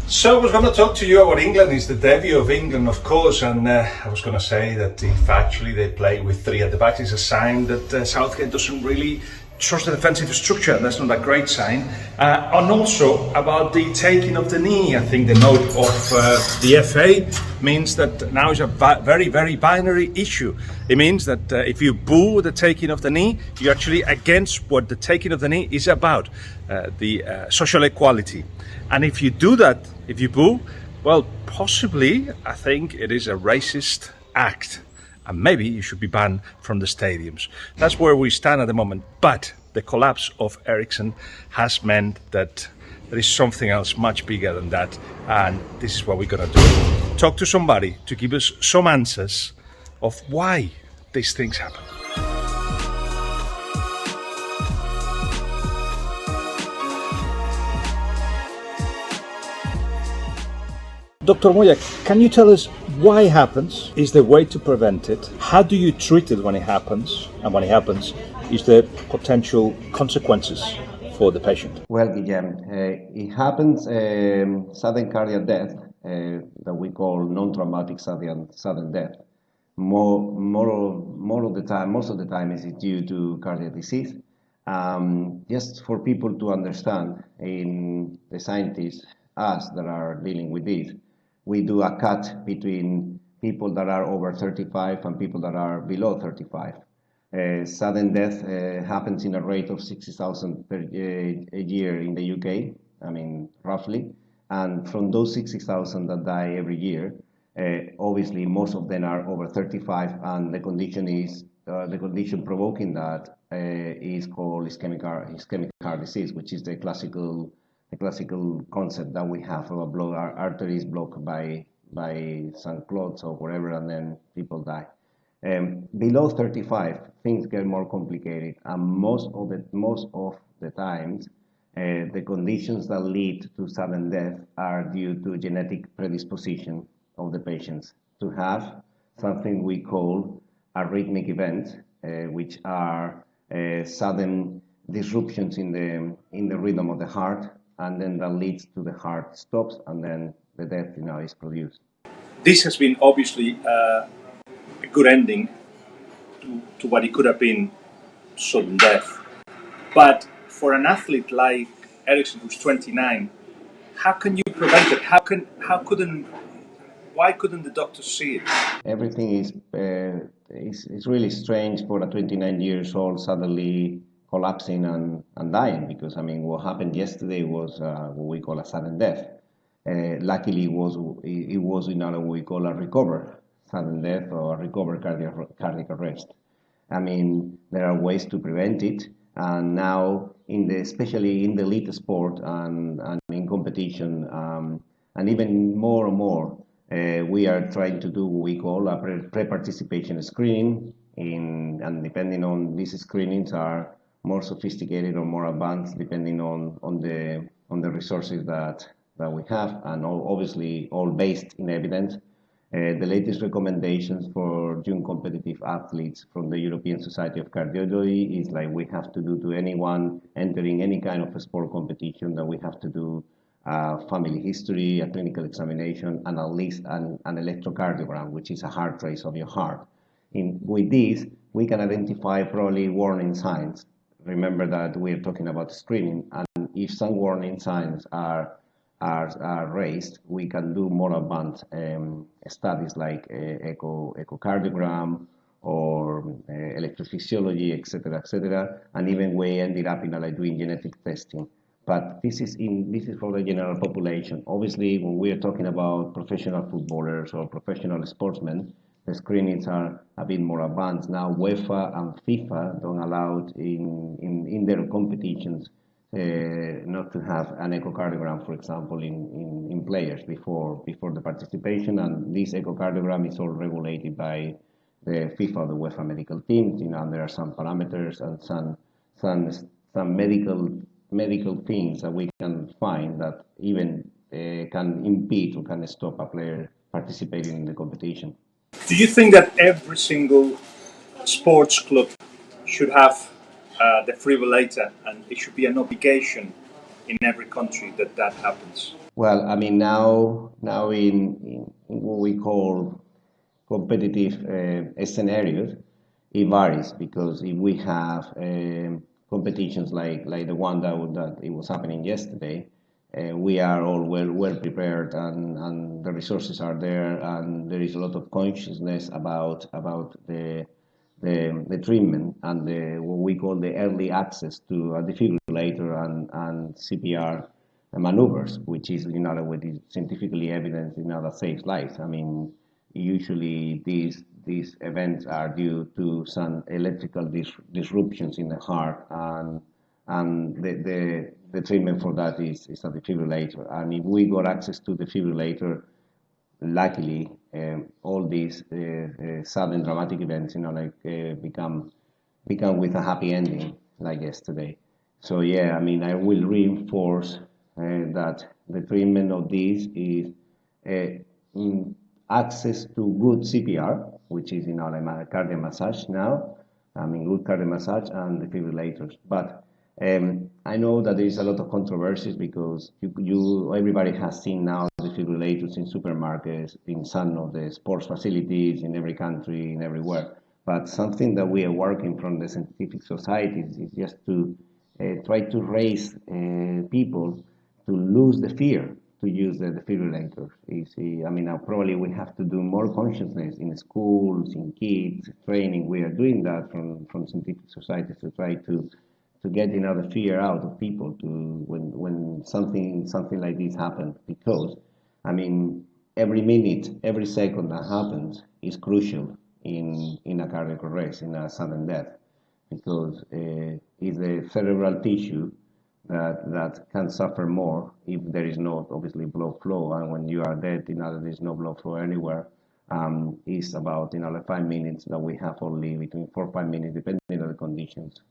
So I was going to talk to you about England. It's the debut of England, of course, and I was going to say that if actually they play with three at the back, it's a sign that Southgate doesn't really trust the defensive structure. That's not a great sign. And also about the taking of the knee. I think the note of the FA means that now is a very, very binary issue. It means that if you boo the taking of the knee, you're actually against what the taking of the knee is about, the social equality. And if you do that, if you boo, well, possibly, I think it is a racist act. And maybe you should be banned from the stadiums. That's where we stand at the moment. But the collapse of Eriksen has meant that there is something else much bigger than that. And this is what we're going to do. Talk to somebody to give us some answers of why these things happen. Dr. Moya, can you tell us why it happens? Is there a way to prevent it? How do you treat it when it happens? And when it happens, is there potential consequences for the patient? Well, Guillem, it happens sudden cardiac death that we call non-traumatic sudden death. Most of the time is it due to cardiac disease. Just for people to understand, in the scientists, us that are dealing with this, we do a cut between people that are over 35 and people that are below 35. Sudden death happens in a rate of 60,000 a year in the UK, I mean, roughly. And from those 60,000 that die every year, obviously most of them are over 35, and the condition provoking that is called ischemic heart disease, which is the classical concept that we have of our arteries blocked by some clots or whatever, and then people die. Below 35, things get more complicated, and most of the times, the conditions that lead to sudden death are due to genetic predisposition of the patients to have something we call arrhythmic events, which are sudden disruptions in the rhythm of the heart, and then that leads to the heart stops, and then the death is produced. This has been obviously a good ending to what it could have been sudden death. But for an athlete like Eriksen, who's 29, how can you prevent it? Why couldn't the doctors see it? Everything is really strange for a 29 years old suddenly collapsing and dying, because I mean what happened yesterday was what we call a sudden death. Luckily it was in what we call a recover sudden death or a recover cardiac arrest. I mean, there are ways to prevent it, and now especially in the elite sport and in competition, and even more and more, we are trying to do what we call a pre-participation screening, and depending on these screenings are more sophisticated or more advanced depending on the resources that we have, and obviously all based in evidence. The latest recommendations for young competitive athletes from the European Society of Cardiology is like we have to do to anyone entering any kind of a sport competition, that we have to do family history, a clinical examination, and at least an electrocardiogram, which is a heart trace of your heart. With this, we can identify probably warning signs. Remember that we're talking about screening, and if some warning signs are raised, we can do more advanced studies like echocardiogram or electrophysiology, etc., and even we ended up doing genetic testing. But this is for the general population. Obviously, when we are talking about professional footballers or professional sportsmen, the screenings are a bit more advanced. Now UEFA and FIFA don't allow in their competitions not to have an echocardiogram, for example, in players before the participation, and this echocardiogram is all regulated by the FIFA, the UEFA medical teams. There are some parameters and some medical things that we can find that even can impede or can stop a player participating in the competition. Do you think that every single sports club should have a defibrillator, and it should be an obligation in every country that happens? Well, I mean, now in what we call competitive scenarios, it varies because if we have competitions like the one that it was happening yesterday, we are all well prepared and the resources are there and there is a lot of consciousness about the treatment and what we call the early access to a defibrillator and CPR maneuvers, which is what is scientifically evidence that saves lives. I mean, usually these events are due to some electrical disruptions in the heart, and the treatment for that is a defibrillator. And if we got access to defibrillator, luckily, all these sudden dramatic events, become with a happy ending, like yesterday. So yeah, I mean, I will reinforce that the treatment of this is access to good CPR, which is like cardiac massage now. I mean, good cardiac massage and defibrillators. But I know that there is a lot of controversies because everybody has seen now defibrillators in supermarkets, in some of the sports facilities, in every country, in everywhere. But something that we are working from the scientific societies is just to try to raise people to lose the fear to use the defibrillator. I mean, probably we have to do more consciousness in schools, in kids, training. We are doing that from scientific societies to try to get the fear out of people to when something like this happens. Because, I mean, every minute, every second that happens is crucial in a cardiac arrest, in a sudden death, because it's the cerebral tissue that can suffer more if there is no, obviously, blood flow. And when you are dead, there is no blood flow anywhere. It's about like 5 minutes that we have, only between 4 or 5 minutes, depending on the conditions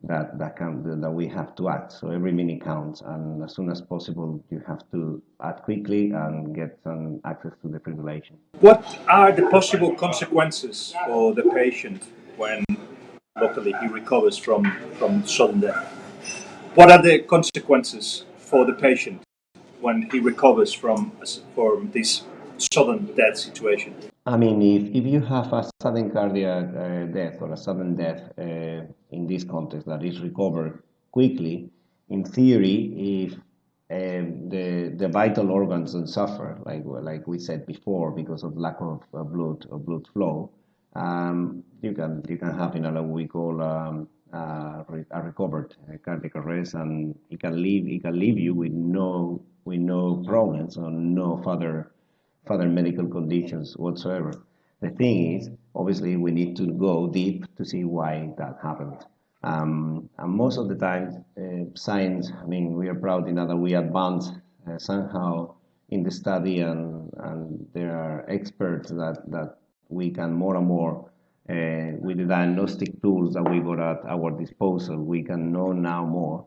that we have to act. So every minute counts, and as soon as possible, you have to act quickly and get some access to defibrillation. What are the possible consequences for the patient when, luckily, he recovers from sudden death? What are the consequences for the patient when he recovers from this sudden death situation? I mean, if you have a sudden cardiac death or a sudden death in this context that is recovered quickly, in theory, if the vital organs don't suffer, like we said before, because of lack of blood flow, you can have what we call a recovered cardiac arrest, and it can leave you with no problems or no further medical conditions whatsoever. The thing is, obviously, we need to go deep to see why that happened. And most of the time, science, I mean, we are proud that we advance somehow in the study, and there are experts that we can more and more, with the diagnostic tools that we got at our disposal, we can know now more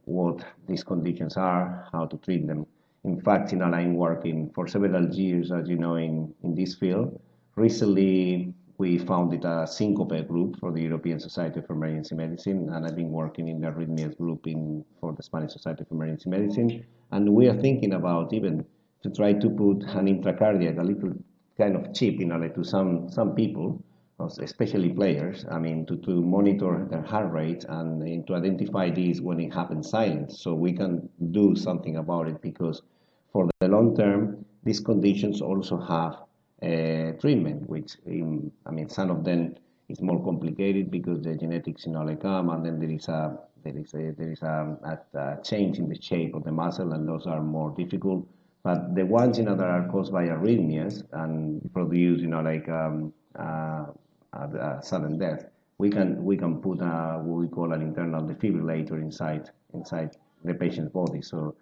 what these conditions are, how to treat them. In fact, I'm working for several years, as you know, in this field. Recently, we founded a syncope group for the European Society of Emergency Medicine, and I've been working in the arrhythmias group for the Spanish Society of Emergency Medicine. And we are thinking about even to try to put an intracardiac, a little kind of chip, to some people, especially players, I mean, to monitor their heart rate and to identify this when it happens silent, so we can do something about it, because for the long term, these conditions also have treatment, which, I mean, some of them is more complicated because the genetics, come, and then there is a change in the shape of the muscle, and those are more difficult. But the ones, that are caused by arrhythmias and produce, sudden death, we can put what we call an internal defibrillator inside the patient's body. So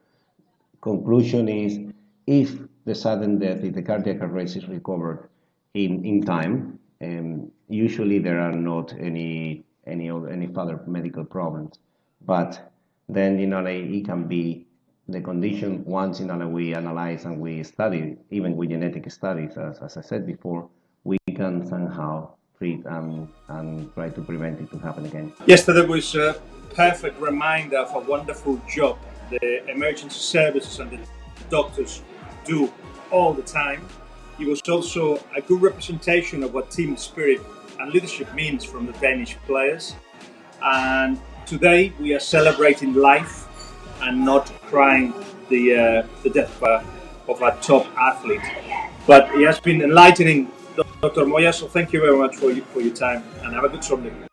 conclusion is, if the sudden death, if the cardiac arrest is recovered in time, usually there are not any further medical problems. But then it can be the condition, once we analyze and we study, even with genetic studies, as I said before, we can somehow treat and try to prevent it to happen again. Yesterday was a perfect reminder of a wonderful job the emergency services and the doctors do all the time. He was also a good representation of what team spirit and leadership means from the Danish players. And today we are celebrating life and not crying the death of a top athlete. But it has been enlightening, Dr. Moya, so thank you very much for your time and have a good Sunday.